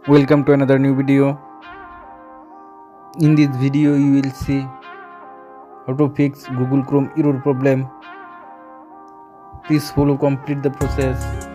Welcome to another new video. In this video you will see how to fix Google Chrome error problem. Please follow complete the process.